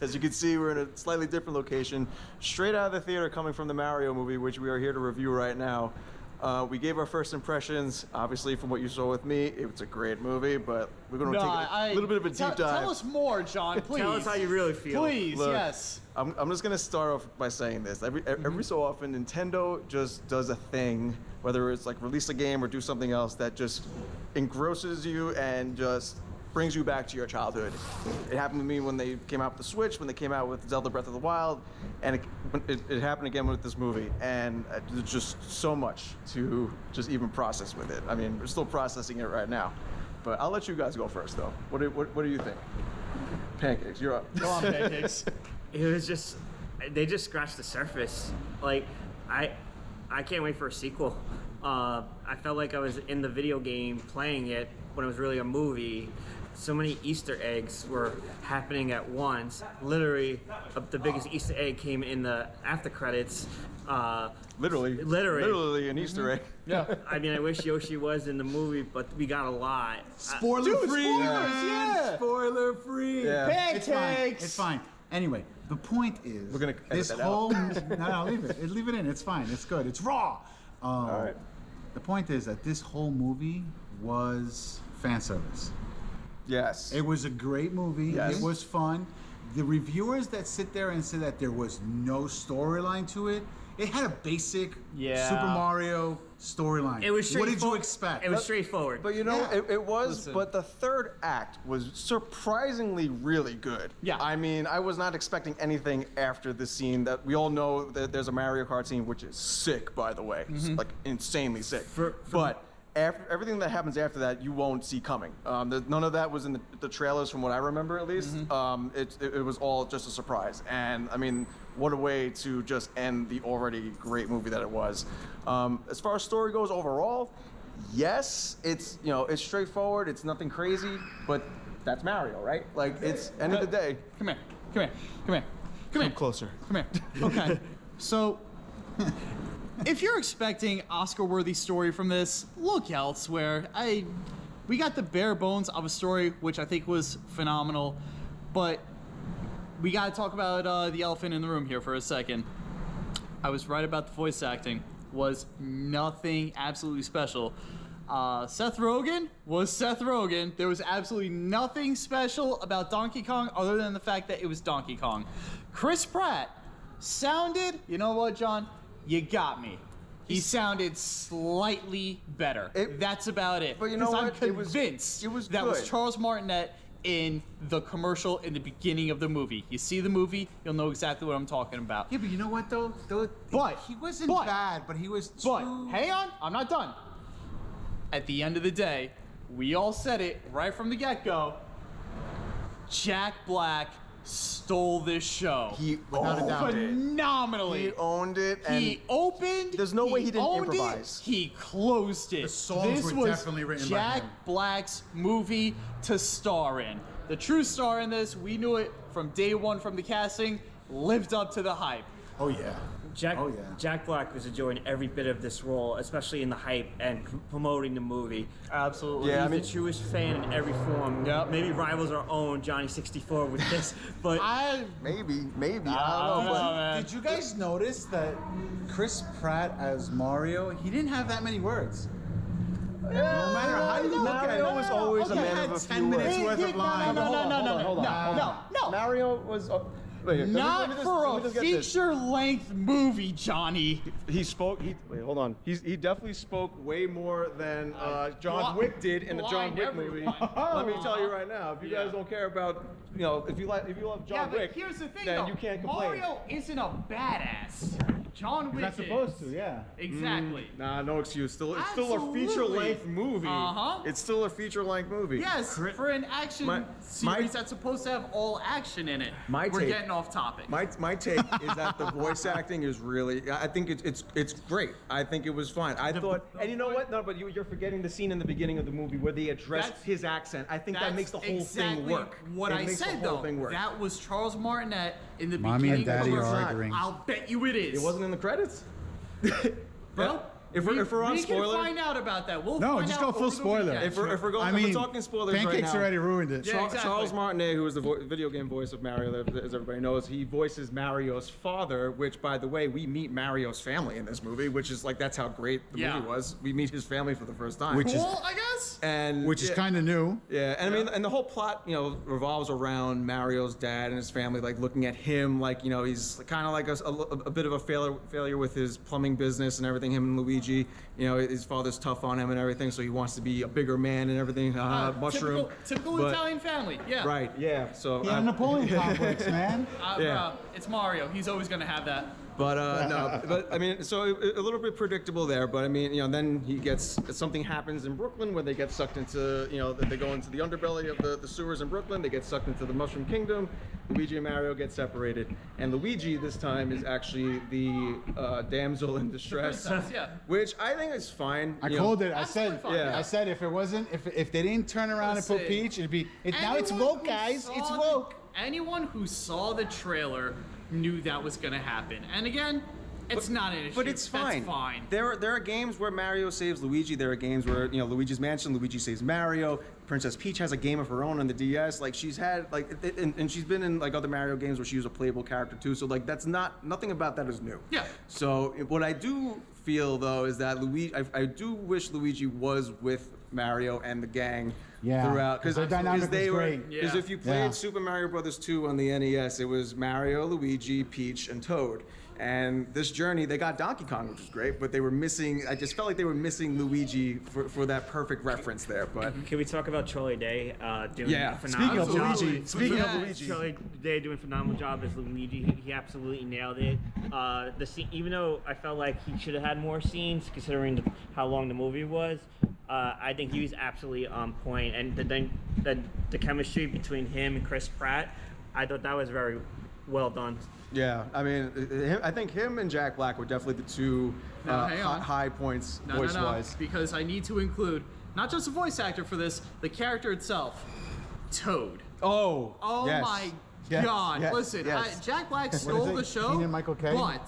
As you can see, we're in a slightly different location, straight out of the theater, coming from the Mario movie, which we are here to review right now. We gave our first impressions. Obviously, from what you saw with me, it's a great movie, but we're going to take a little bit of a deep dive. Tell us more, John, please. Tell us how you really feel. Please, Look, yes. I'm just going to start off by saying this. Every so often, Nintendo just does a thing, whether it's like release a game or do something else that just engrosses you and just brings you back to your childhood. It happened to me when they came out with the Switch, when they came out with Zelda Breath of the Wild, and it happened again with this movie. And there's just so much to just even process with it. I mean, we're still processing it right now. But I'll let you guys go first, though. What do you think? Pancakes, you're up. Go on, Pancakes. It was just, they just scratched the surface. Like, I can't wait for a sequel. I felt like I was in the video game playing it when it was really a movie. So many Easter eggs were happening at once. Literally, the biggest Easter egg came in the after credits. Literally an Easter egg. Yeah. I mean, I wish Yoshi was in the movie, but we got a lot. Spoiler free. Yeah. Spoiler free. Yeah. Pancakes. It's fine. Anyway, the point is, We're gonna edit this that whole out. no, leave it in. It's fine. It's good. It's raw. All right. The point is that this whole movie was fan service. Yes. It was a great movie. Yes. It was fun. The reviewers that sit there and say that there was no storyline to it, it had a basic Super Mario storyline. It was What did you straightforward. expect? It was straightforward. But you know, Yeah. it was, Listen. but the third act was surprisingly really good. Yeah. I mean, I was not expecting anything after the scene that we all know that there's a Mario Kart scene, which is sick, by the way. It's like insanely sick. But after everything that happens after that, you won't see coming. None of that was in the trailers, from what I remember, at least. It was all just a surprise. And I mean, what a way to just end the already great movie that it was. As far as story goes overall, yes, it's it's straightforward. It's nothing crazy, but that's Mario, right? Like, it's end of the day. Come here. Come closer. Come here. Okay. So, if you're expecting Oscar-worthy story from this, look elsewhere. We got the bare bones of a story, which I think was phenomenal, but we got to talk about the elephant in the room here for a second. I was right about the voice acting. Was nothing absolutely special. Seth Rogen was Seth Rogen. There was absolutely nothing special about Donkey Kong other than the fact that it was Donkey Kong. Chris Pratt sounded, you know what, John? You got me. He sounded slightly better. That's about it. But you know I'm what? convinced It was that was good. Charles Martinet in the commercial in the beginning of the movie. You see the movie, you'll know exactly what I'm talking about. Yeah, but you know what though? But he wasn't but- bad, but he was too. But hang on, I'm not done. At the end of the day, we all said it right from the get-go. Jack Black stole this show. He Without a doubt. Phenomenally. He owned it, and He opened. there's no way he didn't owned improvise. It, he closed it. The songs this were was definitely written by Jack him. Black's movie to star in. The true star in this, we knew it from day one from the casting, lived up to the hype. Oh yeah. Jack Black was enjoying every bit of this role, especially in the hype and promoting the movie. Absolutely. Yeah, He's I mean- the truest fan in every form. Yep. Maybe rivals our own Johnny 64 with this, but Maybe. I don't know. man. Did you guys notice that Chris Pratt as Mario, he didn't have that many words? No matter how you look at it, Mario was always a he man had of a 10 few minutes words. worth of lines. No. Mario was. Wait, here, Not let me for just a get this. feature-length movie, Johnny. He spoke. Wait, hold on. He definitely spoke way more than John Wick did in the John blind Wick movie. everyone. Let me tell you right now. If you guys don't care about, if you love John Wick, here's the thing, then though. you can't complain. Mario isn't a badass. John Wick Not supposed to, yeah. Exactly. Nah, no excuse. Still a Absolutely. feature-length movie. Uh-huh. It's still a feature-length movie. Yes, for an action series that's supposed to have all action in it. We're getting off topic. My take is that the voice acting is really. I think it's great. I think it was fine. I thought, and you know what? No, but you're forgetting the scene in the beginning of the movie where they addressed That's- his accent. I think that That's makes the whole exactly thing work. What It I makes said the whole though, thing work. that was Charles Martinet in the Mommy beginning and Daddy of the are commercial. arguing. I'll bet you it is. It wasn't in the credits. Bro, if we're on we spoiler, can find out about that. We'll No, find just out go full over the spoiler. weekend. if we're going, if we're talking spoilers right Pancakes now, already ruined it. Yeah, exactly. Charles Martinet, who is the video game voice of Mario, as everybody knows, he voices Mario's father, which, by the way, we meet Mario's family in this movie, which is like, that's how great the movie was. We meet his family for the first time. Which is- Cool, I guess. and Which is kind of new. yeah, and I mean, and the whole plot, revolves around Mario's dad and his family, like looking at him, like he's kind of like a bit of a failure with his plumbing business and everything. Him and Luigi, his father's tough on him and everything, so he wants to be a bigger man and everything. Mushroom, Typical but- Italian family. Yeah. Right. Yeah. So He had a Napoleon complex, man. Yeah. It's Mario. He's always gonna have that. But no, but I mean, so a little bit predictable there. But I mean, then something happens in Brooklyn where they get sucked into, they go into the underbelly of the sewers in Brooklyn. They get sucked into the Mushroom Kingdom. Luigi and Mario get separated, and Luigi this time is actually the damsel in distress, Yeah. which I think is fine. I called it. I Absolutely said, fine, yeah. I said if they didn't turn around and put Listen, Peach, it'd be. Now it's Anyone woke, who guys. saw It's the- woke. Anyone who saw the trailer knew that was gonna happen. And again, it's not an issue. But it's fine. That's fine. There are games where Mario saves Luigi. There are games where Luigi's Mansion, Luigi saves Mario. Princess Peach has a game of her own on the DS. Like she's had and she's been in like other Mario games where she was a playable character too. So like that's nothing about that is new. Yeah. So what I do feel though is that I do wish Luigi was with Mario and the gang throughout their dynamic they was were great. because Yeah. if you played Super Mario Brothers 2 on the NES, it was Mario, Luigi, Peach, and Toad. And this journey, they got Donkey Kong, which was great, but they were missing. I just felt like they were missing Luigi for that perfect reference there. But Can we talk about Charlie Day doing Yeah, a phenomenal speaking of job? Luigi, speaking of Yeah. Luigi. Charlie Day doing a phenomenal job as Luigi. He absolutely nailed it. The scene, even though I felt like he should have had more scenes, considering how long the movie was, I think he was absolutely on point. And the chemistry between him and Chris Pratt, I thought that was very well done. yeah, I mean, I think him and Jack Black were definitely the two Now, hang on. high points No, voice-wise. because I need to include not just a voice actor for this, the character itself, Toad. Oh, Oh my Yes, God! yes, Listen, yes. Jack Black is stole it? the show. Keegan-Michael Kay? But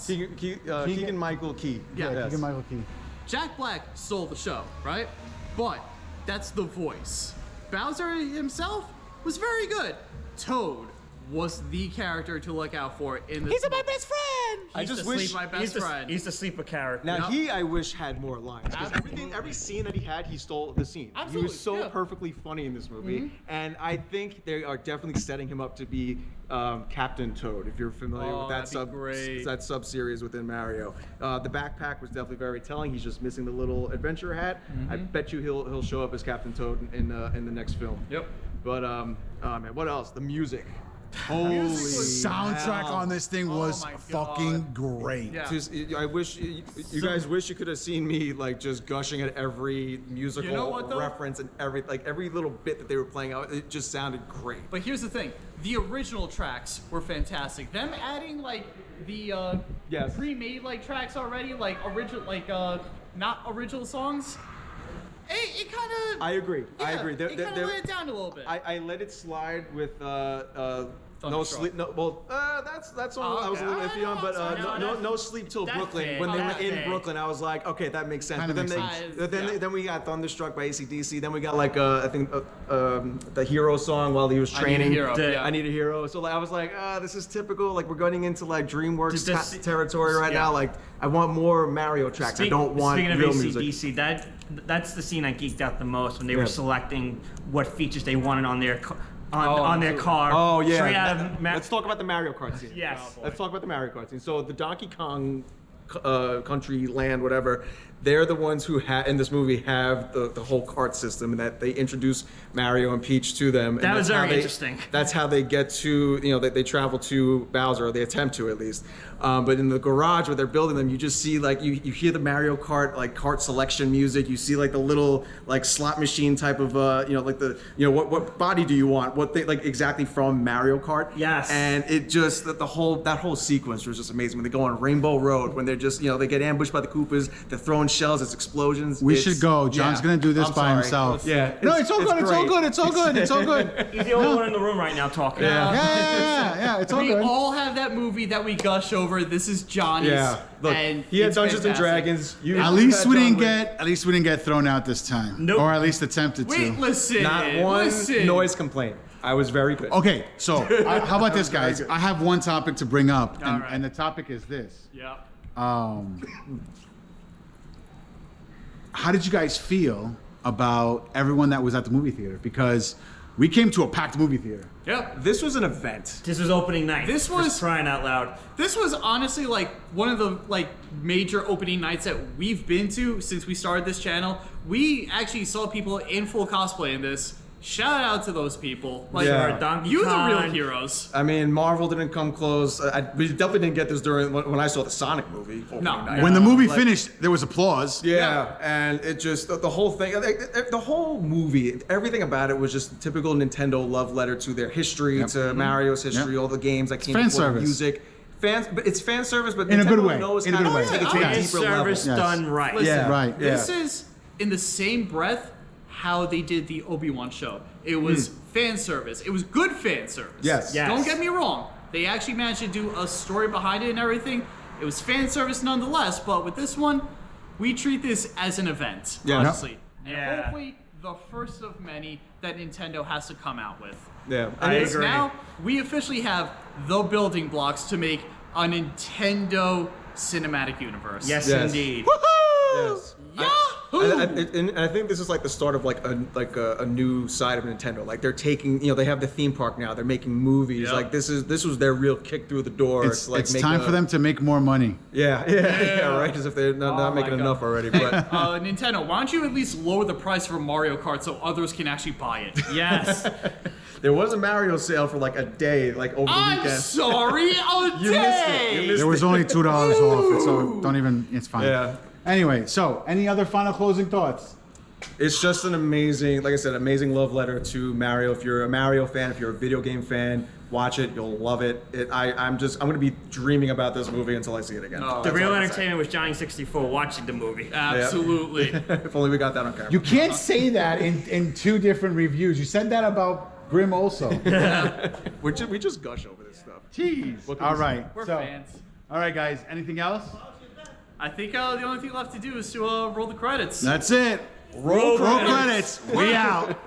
Keegan-Michael Key. Yeah, Yes. Keegan-Michael Key. Jack Black stole the show, right? But that's the voice. Bowser himself was very good. Toad was the character to look out for in this. He's my best friend. I just wish my best friend. He's the sleeper character. Now Yep. I wish had more lines. 'Cause every scene that he had, he stole the scene. He Absolutely, was so yeah. perfectly funny in this movie, and I think they are definitely setting him up to be Captain Toad. If you're familiar with that that'd be great. sub series within Mario, the backpack was definitely very telling. He's just missing the little adventure hat. I bet you he'll show up as Captain Toad in the next film. Yep. But oh man, what else? The music. Holy Soundtrack hell. on this thing Oh was my fucking God. great. Yeah. Just, I wish you guys wish you could have seen me like just gushing at every musical You know what, though? reference and every little bit that they were playing out. It just sounded great. But here's the thing: the original tracks were fantastic. Them adding like the Yes. pre-made like tracks already, like original, like not original songs. It kind of. I agree. I agree. It kind of let it down a little bit. I let it slide with no Thunderstruck. sleep. No, well, that's all I was a little Okay. iffy on, but No, no sleep till that's Brooklyn. fair. When they were That's in fair. Brooklyn, I was like, okay, that makes sense. Kinda But then makes sense. then we got Thunderstruck by AC/DC. Then we got like I think the hero song while he was training. Hero, yeah. I Need a Hero. So like, I was like, this is typical. Like we're going into like DreamWorks Does this- territory right yeah. now. Like I want more Mario tracks. I don't want Speaking of real AC/DC, music. that's the scene I geeked out the most when they Yeah. were selecting what features they wanted on their on their car. Oh yeah. Straight out of Let's talk about the Mario Kart scene. Yes. Let's talk about the Mario Kart scene. So the Donkey Kong country, land, whatever, they're the ones who in this movie have the whole kart system, and that they introduce Mario and Peach to them. And That was that's how very they- interesting. That's how they get to, they travel to Bowser, or they attempt to at least. But in the garage where they're building them, you just see like, you hear the Mario Kart, like kart selection music. You see like the little like slot machine type of, like what body do you want? What they like exactly from Mario Kart. Yes. And it just, that whole sequence was just amazing. When they go on Rainbow Road, when they're just, they get ambushed by the Koopas, they're throwing shells, it's explosions. We should go. John's gonna do this I'm by sorry. himself. Yeah. No, it's all good. It's all great. good. It's all good. It's all good. He's the only one in the room right now talking. Yeah. It's all We good. all have that movie that we gush over. This is Johnny's. Yeah. Look, and he had it's Dungeons and fantastic. Dragons. At least we didn't get thrown out this time. Nope. Or at least attempted to. Wait, listen. Not one listen. noise complaint. I was very good. Okay, so how about this, guys? I have one topic to bring up, and, All right. and the topic is this. Yeah. How did you guys feel about everyone that was at the movie theater? Because we came to a packed movie theater. Yep. This was an event. This was opening night. This Just was- crying out loud. This was honestly like one of the major opening nights that we've been to since we started this channel. We actually saw people in full cosplay in this. Shout out to those people. Like, Yeah. Donkey you the real Kong. heroes. I mean, Marvel didn't come close. We definitely didn't get this during when I saw the Sonic movie. opening No. night. When the movie Like- finished, there was applause. Yeah, and it just the whole thing, the whole movie, everything about it was just typical Nintendo love letter to their history, to Mario's history, all the games that came fan before, service. music, but it's fan service, but In a Nintendo good way. knows In a how good to way. take it to a Fan deeper level. Service Yes. done right. Listen, Yeah, right. This is in the same breath how they did the Obi-Wan show. It was fan service. It was good fan service. Yes. Yes. Don't get me wrong. They actually managed to do a story behind it and everything. It was fan service nonetheless, but with this one, we treat this as an event, Yeah. honestly. And Yeah. hopefully the first of many that Nintendo has to come out with. Yeah, I Because agree. now we officially have the building blocks to make a Nintendo cinematic universe. Yes, Yes. indeed. yes. Yahoo! And I think this is like the start of like a new side of Nintendo. Like they're taking, they have the theme park now. They're making movies. Yep. Like this was their real kick through the door. It's to, like, make time for them to make more money. Yeah, right. As if they're not Oh making my enough God. already. Hey, But Nintendo, why don't you at least lower the price for Mario Kart so others can actually buy it? Yes. there was a Mario sale for like a day, like over the I'm weekend. sorry, a You missed it. You day! missed There was only $2 off, so don't even. It's fine. Yeah. Anyway, so any other final closing thoughts? It's just an amazing, like I said, amazing love letter to Mario. If you're a Mario fan, if you're a video game fan, watch it. You'll love it. I'm gonna be dreaming about this movie until I see it again. Oh. The That's real all I can say. entertainment was Johnny 64 watching the movie. Absolutely. If only we got that on camera. You can't say that in two different reviews. You said that about Grimm also. We just gush over this stuff. Jeez. What can All we say? right. We're so, fans. all right, guys. Anything else? I think the only thing left to do is to roll the credits. That's it. Roll Roll credits. We out.